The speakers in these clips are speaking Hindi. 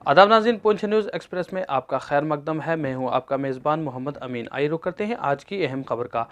आदाब नाज़रीन, पुंछ न्यूज़ एक्सप्रेस में आपका खैर मकदम है। मैं हूं आपका मेज़बान मोहम्मद अमीन। आइए रुख करते हैं आज की अहम खबर का।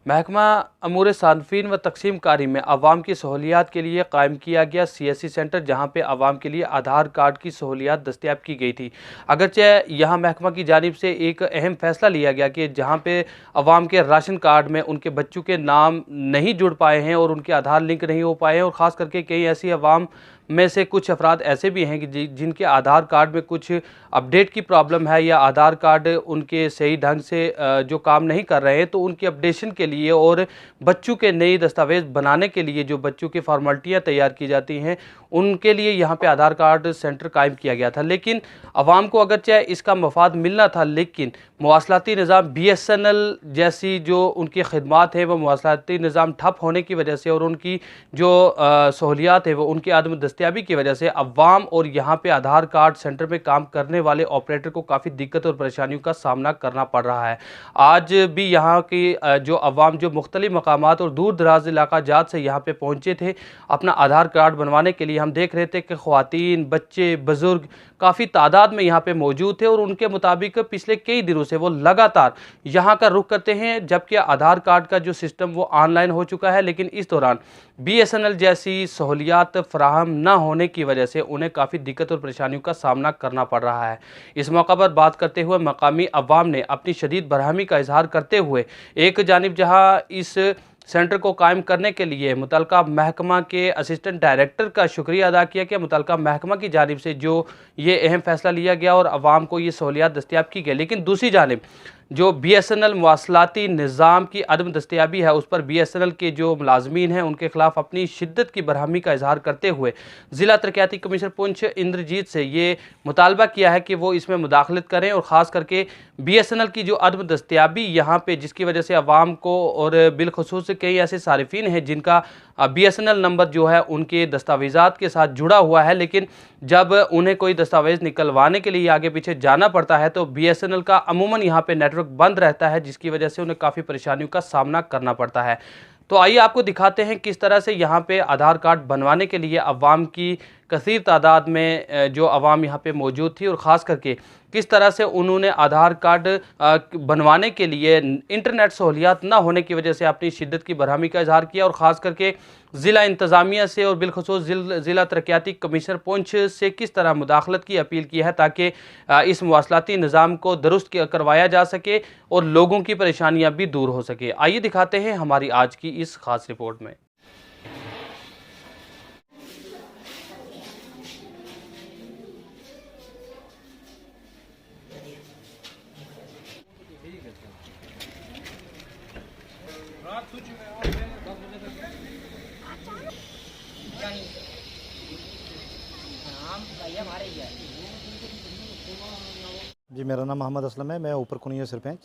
महकमा अमूर सानफीन व तकसीम कारी में आवाम की सहूलियात के लिए कायम किया गया CSC सेंटर, जहां पे आवाम के लिए आधार कार्ड की सहूलियात दस्तियाब की गई थी। अगरचे यहाँ महकमा की जानिब से एक अहम फैसला लिया गया कि जहाँ पे आवाम के राशन कार्ड में उनके बच्चों के नाम नहीं जुड़ पाए हैं और उनके आधार लिंक नहीं हो पाए हैं, और ख़ास करके कई ऐसी आवाम में से कुछ अफराद ऐसे भी हैं कि जिनके आधार कार्ड में कुछ अपडेट की प्रॉब्लम है या आधार कार्ड उनके सही ढंग से जो काम नहीं कर रहे हैं, तो उनकी अपडेशन के लिए और बच्चों के नई दस्तावेज़ बनाने के लिए जो बच्चों की फॉर्मेलिटियाँ तैयार की जाती हैं, उनके लिए यहाँ पे आधार कार्ड सेंटर कायम किया गया था। लेकिन आवाम को अगरचे इसका मफाद मिलना था, लेकिन मवासलाती निज़ाम BSNL जैसी जो उनकी खिदमात है, वह मवासलाती निज़ाम ठप होने की वजह से और उनकी जो सहूलियात है वो उनकी आदम दस्तियाबी की वजह से अवाम और यहाँ पे आधार कार्ड सेंटर में काम करने वाले ऑपरेटर को काफ़ी दिक्कत और परेशानियों का सामना करना पड़ रहा है। आज भी यहाँ की जो अवाम जो मुख्तलिफ मकामात और दूर दराज इलाका जात से यहाँ पे पहुँचे थे अपना आधार कार्ड बनवाने के लिए, हम देख रहे थे कि ख़वातीन, बच्चे, बुज़ुर्ग काफ़ी तादाद में यहाँ पे मौजूद थे और उनके मुताबिक पिछले कई दिनों से वो लगातार यहाँ का रुख करते हैं, जबकि आधार कार्ड का जो सिस्टम वो ऑनलाइन हो चुका है। लेकिन इस दौरान BSNL जैसी सहूलियात फराहम न होने की वजह से उन्हें काफ़ी दिक्कत और परेशानियों का सामना करना पड़ रहा है। इस मौका पर बात करते हुए मकामी अवाम ने अपनी शदीद बरहमी का इजहार करते हुए एक जानिब जहाँ इस सेंटर को कायम करने के लिए मुतलका महकमा के असिस्टेंट डायरेक्टर का शुक्रिया अदा किया कि मुतलका महकमा की जानिब से जो ये अहम फैसला लिया गया और आवाम को ये सहूलियात दस्तियाब की गई। लेकिन दूसरी जानिब जो BSNL मवासलाती निज़ाम की अदम दस्तियाबी है, उस पर BSNL के जो मुलाजमीन हैं उनके खिलाफ अपनी शिद्दत की बरहमी का इजहार करते हुए ज़िला तरक्याती कमिश्नर पुंछ इंद्रजीत से ये मुतालबा किया है कि वो इसमें मुदाखलत करें और ख़ास करके BSNL की जो अदम दस्तियाबी यहाँ पे जिसकी वजह से आवाम को और बिलखसूस कई ऐसे सारिफिन हैं जिनका BSNL नंबर जो है उनके दस्तावेज़ात के साथ जुड़ा हुआ है, लेकिन जब उन्हें कोई दस्तावेज़ निकलवाने के लिए आगे पीछे जाना पड़ता है तो BSNL का अमूमन यहाँ पे नेटवर्क बंद रहता है, जिसकी वजह से उन्हें काफ़ी परेशानियों का सामना करना पड़ता है। तो आइए आपको दिखाते हैं किस तरह से यहाँ पे आधार कार्ड बनवाने के लिए अवाम की कसीर तादाद में जो अवाम यहाँ पे मौजूद थी और ख़ास करके किस तरह से उन्होंने आधार कार्ड बनवाने के लिए इंटरनेट सहूलियात ना होने की वजह से अपनी शिद्दत की बरहमी का इजहार किया और ख़ास करके ज़िला इंतज़ामिया से और बिलखसूस ज़िला तरक्याती कमिश्नर पुंछ से किस तरह मुदाखलत की अपील की है ताकि इस मवासलाती निज़ाम को दुरुस्त करवाया जा सके और लोगों की परेशानियाँ भी दूर हो सके। आइए दिखाते हैं हमारी आज की इस ख़ास रिपोर्ट में। जी, मेरा नाम मोहम्मद असलम है, मैं ऊपर कुनिया सरपंच।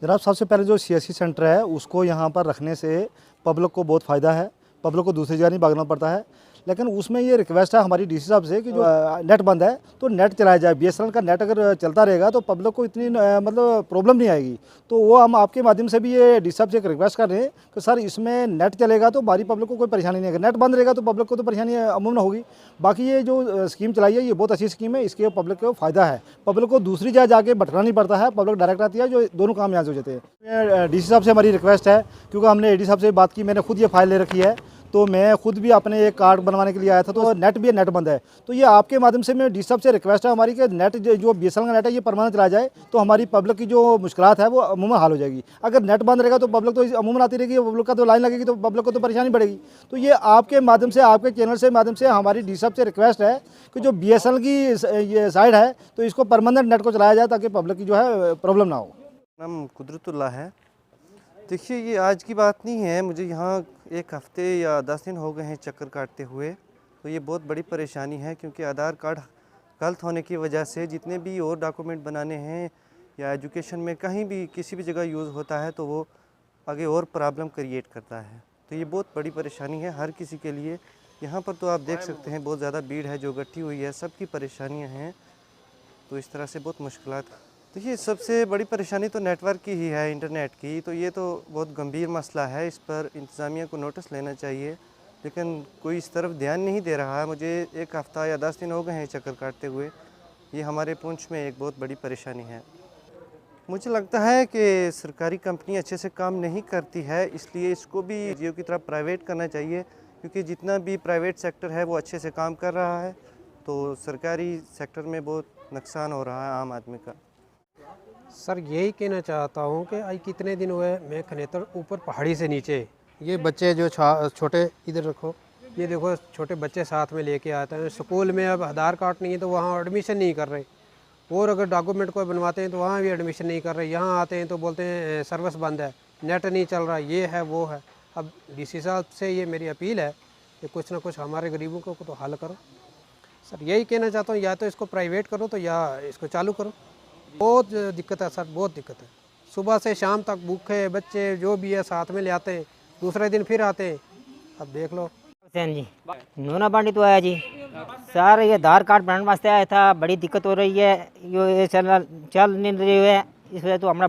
जनाब, सबसे पहले जो CSC सेंटर है उसको यहाँ पर रखने से पब्लिक को बहुत फ़ायदा है। पब्लिक को दूसरी जगह नहीं भागना पड़ता है, लेकिन उसमें ये रिक्वेस्ट है हमारी DC साहब से कि जो नेट बंद है तो नेट चलाया जाए। BSNL का नेट अगर चलता रहेगा तो पब्लिक को इतनी मतलब प्रॉब्लम नहीं आएगी। तो वो हम आपके माध्यम से भी ये DC साहब से एक रिक्वेस्ट कर रहे हैं कि सर इसमें नेट चलेगा तो हमारी पब्लिक को कोई परेशानी नहीं आएगी। नेट बंद रहेगा तो पब्लिक को तो परेशानी अमूमन होगी। बाकी ये जो स्कीम चलाई है ये बहुत अच्छी स्कीम है, इसके पब्लिक को फ़ायदा है। पब्लिक को दूसरी जगह जाके भटकना नहीं पड़ता है, पब्लिक डायरेक्ट आती है, जो दोनों काम यहाँ से हो जाते हैं। DC साहब से हमारी रिक्वेस्ट है, क्योंकि हमने AD साहब से बात की, मैंने खुद ये फाइल ले रखी है, तो मैं खुद भी अपने एक कार्ड बनवाने के लिए आया था, तो नेट भी नेट बंद है। तो ये आपके माध्यम से मैं DC साहब से रिक्वेस्ट है हमारी कि नेट जो BSNL का नेट है ये परमानेंट चला जाए, तो हमारी पब्लिक की जो मुश्किलात है वो अमूमन हल हो जाएगी। अगर नेट बंद रहेगा तो पब्लिक तो अमूमन आती रहेगी, पब्लिक का तो लाइन लगेगी, तो पब्लिक को तो परेशानी बढ़ेगी। तो ये आपके माध्यम से, आपके चैनल से माध्यम से हमारी DC साहब से रिक्वेस्ट है कि जो BSNL की ये साइड है तो इसको परमानेंट नेट को चलाया जाए ताकि पब्लिक की जो है प्रॉब्लम ना हो। नाम कुदरतुल्लाह है। देखिए, ये आज की बात नहीं है, मुझे यहाँ 1 हफ़्ते या 10 दिन हो गए हैं चक्कर काटते हुए। तो ये बहुत बड़ी परेशानी है, क्योंकि आधार कार्ड गलत होने की वजह से जितने भी और डॉक्यूमेंट बनाने हैं या एजुकेशन में कहीं भी किसी भी जगह यूज़ होता है तो वो आगे और प्रॉब्लम क्रिएट करता है। तो ये बहुत बड़ी परेशानी है हर किसी के लिए। यहाँ पर तो आप देख सकते हैं बहुत ज़्यादा भीड़ है जो इकट्ठी हुई है, सबकी परेशानियाँ हैं। तो इस तरह से बहुत मुश्किलात। देखिए, सबसे बड़ी परेशानी तो नेटवर्क की ही है, इंटरनेट की। तो ये तो बहुत गंभीर मसला है, इस पर इंतज़ामिया को नोटिस लेना चाहिए, लेकिन कोई इस तरफ ध्यान नहीं दे रहा है। मुझे 1 हफ़्ता या 10 दिन हो गए हैं चक्कर काटते हुए, ये हमारे पुंछ में एक बहुत बड़ी परेशानी है। मुझे लगता है कि सरकारी कंपनी अच्छे से काम नहीं करती है, इसलिए इसको भी जियो की तरह प्राइवेट करना चाहिए, क्योंकि जितना भी प्राइवेट सेक्टर है वो अच्छे से काम कर रहा है, तो सरकारी सेक्टर में बहुत नुकसान हो रहा है आम आदमी का। सर यही कहना चाहता हूँ कि आज कितने दिन हुए मैं खनेतर ऊपर पहाड़ी से नीचे, ये बच्चे जो छोटे इधर रखो, ये देखो छोटे बच्चे साथ में लेके आते हैं। स्कूल में अब आधार कार्ड नहीं है तो वहाँ एडमिशन नहीं कर रहे, और अगर डॉक्यूमेंट कोई बनवाते हैं तो वहाँ भी एडमिशन नहीं कर रहे। यहाँ आते हैं तो बोलते हैं सर्विस बंद है, नेट नहीं चल रहा, ये है वो है। अब डीसी साहब से ये मेरी अपील है कि कुछ ना कुछ हमारे गरीबों को तो हल करो। सर यही कहना चाहता हूँ, या तो इसको प्राइवेट करो तो या इसको चालू करो। बहुत दिक्कत है सर, बहुत दिक्कत है। सुबह से शाम तक भूखे बच्चे जो भी है साथ में ले आते हैं, दूसरे दिन फिर आते हैं। अब देख लो। हुसैन जी नूना बांडी तो आया जी सर, ये आधार कार्ड बनाने वास्ते आया था, बड़ी दिक्कत हो रही है, ये चल नहीं रही है, इस वजह तो हमारा